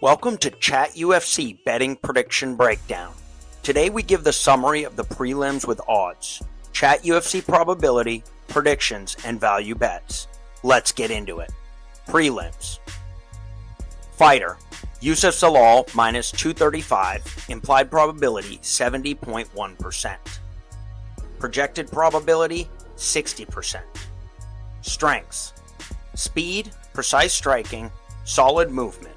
Welcome to ChatUFC Betting Prediction Breakdown. Today we give the summary of the prelims with odds, ChatUFC probability, predictions, and value bets. Let's get into it. Prelims. Fighter: Yusuf Zalal minus 235, implied probability 70.1%. Projected probability 60%. Strengths: speed, precise striking, solid movement.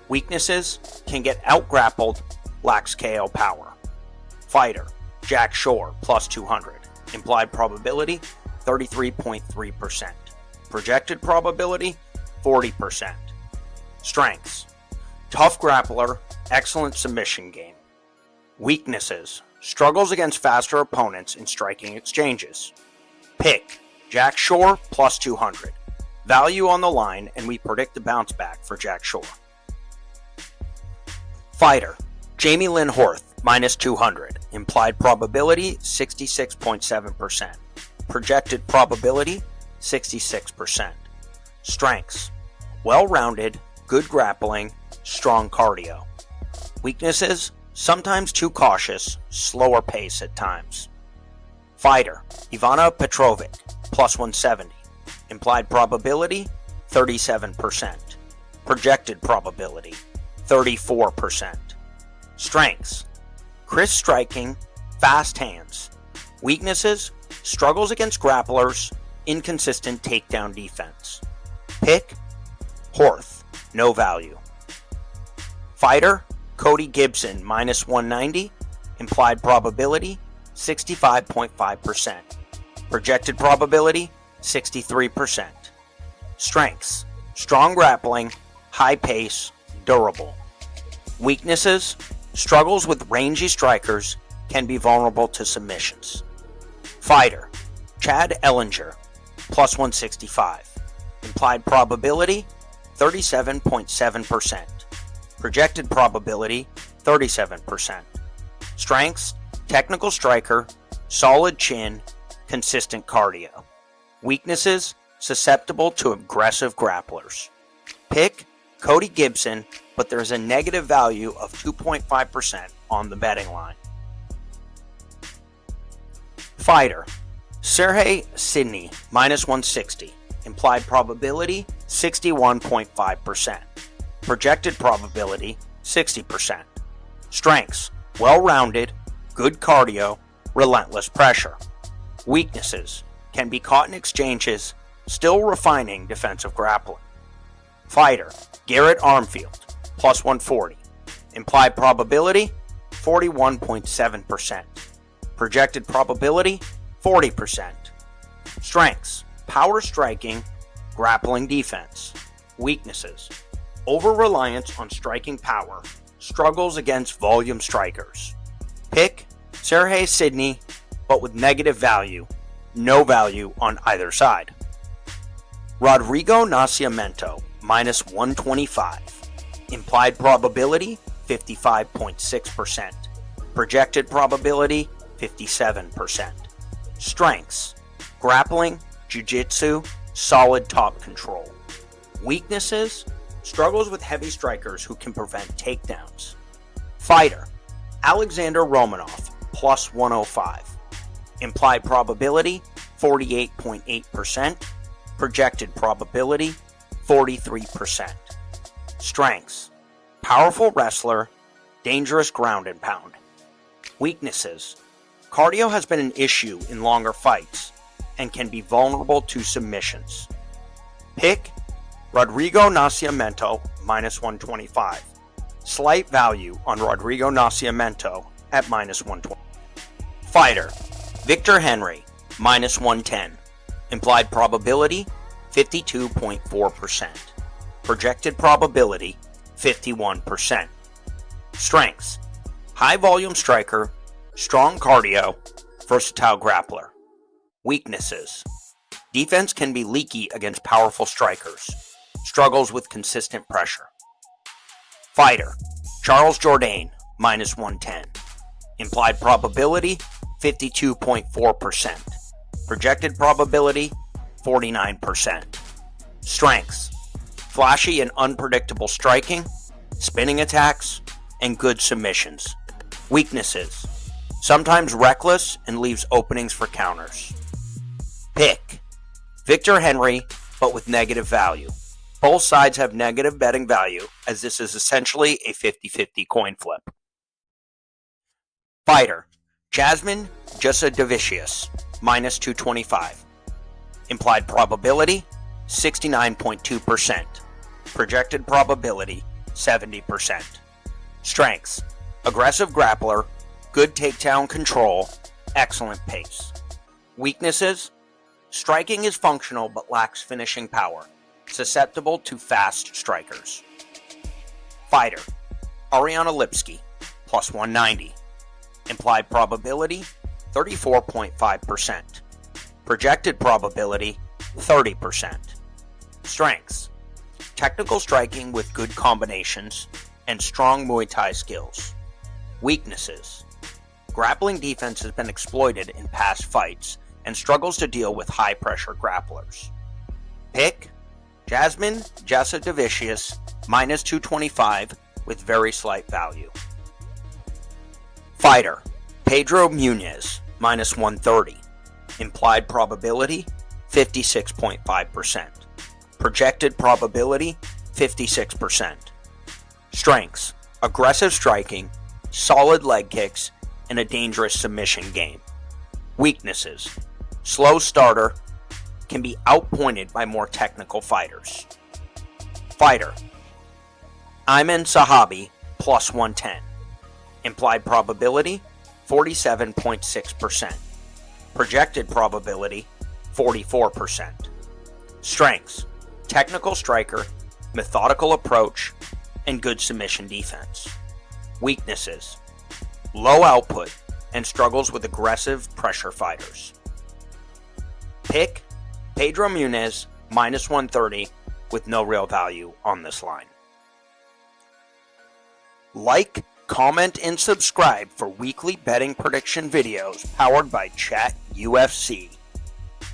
Weaknesses: can get out-grappled, lacks KO power. Fighter: Jack Shore plus 200, implied probability 33.3%. Projected probability 40%. Strengths: tough grappler, excellent submission game. Weaknesses: struggles against faster opponents in striking exchanges. Pick: Jack Shore plus 200. Value on the line, and we predict the bounce back for Jack Shore. Fighter: Jamie Lynn Horth minus 200. Implied probability 66.7%. Projected probability 66%. Strengths: well-rounded, good grappling, strong cardio. Weaknesses: sometimes too cautious, slower pace at times. Fighter: Ivana Petrovic plus 170. Implied probability 37%. Projected probability 34%. Strengths: crisp striking, fast hands. Weaknesses: struggles against grapplers, inconsistent takedown defense. Pick: Horth, no value. Fighter: Cody Gibson minus 190. Implied probability 65.5%. Projected probability 63%. Strengths: strong grappling, high pace, durable. Weaknesses: struggles with rangy strikers, can be vulnerable to submissions. Fighter: Chad Ellinger plus 165. Implied probability 37.7%. Projected probability 37%. Strengths: technical striker, solid chin, consistent cardio. Weaknesses: susceptible to aggressive grapplers. Pick: Cody Gibson, but there is a negative value of 2.5% on the betting line. Fighter: Sergey Sidney minus 160. Implied probability 61.5%. Projected probability 60%. Strengths: well-rounded, good cardio, relentless pressure. Weaknesses: can be caught in exchanges, still refining defensive grappling. Fighter: Garrett Armfield plus 140. Implied probability 41.7%. Projected probability 40%. Strengths: power striking, grappling defense. Weaknesses: over-reliance on striking power, struggles against volume strikers. Pick: Sergey Sidney, but with negative value, no value on either side. Rodrigo Nascimento minus 125. Implied probability 55.6%. Projected probability 57%. Strengths: grappling, jiu-jitsu, solid top control. Weaknesses: struggles with heavy strikers who can prevent takedowns. Fighter: Alexander Romanov plus 105. Implied probability 48.8%. Projected probability 43%. Strengths: powerful wrestler, dangerous ground and pound. Weaknesses: cardio has been an issue in longer fights and can be vulnerable to submissions. Pick: Rodrigo Nascimento minus 125. Slight value on Rodrigo Nascimento at minus 120. Fighter: Victor Henry minus 110. Implied probability 52.4%. Projected probability 51%. Strengths: high volume striker, strong cardio, versatile grappler. Weaknesses: defense can be leaky against powerful strikers, struggles with consistent pressure. Fighter: Charles Jourdain minus 110. Implied probability 52.4%. Projected probability 49%. Strengths: flashy and unpredictable striking, spinning attacks, and good submissions. Weaknesses: sometimes reckless and leaves openings for counters. Pick: Victor Henry, but with negative value. Both sides have negative betting value, as this is essentially a 50-50 coin flip. Fighter: Jasmine Jasudavicius, minus 225. Implied probability, 69.2%. Projected probability, 70%. Strengths: aggressive grappler, good takedown control, excellent pace. Weaknesses: striking is functional but lacks finishing power, susceptible to fast strikers. Fighter: Ariana Lipsky, plus 190. Implied probability, 34.5%. Projected probability, 30%. Strengths: technical striking with good combinations and strong Muay Thai skills. Weaknesses: grappling defense has been exploited in past fights and struggles to deal with high-pressure grapplers. Pick: Jasmine Jasudavicius, minus 225 with very slight value. Fighter: Pedro Munez, minus 130. Implied probability, 56.5%. Projected probability, 56%. Strengths: aggressive striking, solid leg kicks, and a dangerous submission game. Weaknesses: slow starter, can be outpointed by more technical fighters. Fighter: Ayman Sahabi, plus 110. Implied probability, 47.6%. Projected probability, 44%. Strengths: technical striker, methodical approach, and good submission defense. Weaknesses: low output and struggles with aggressive pressure fighters. Pick: Pedro Munez, minus 130 with no real value on this line. Like, comment, and subscribe for weekly betting prediction videos powered by ChatUFC.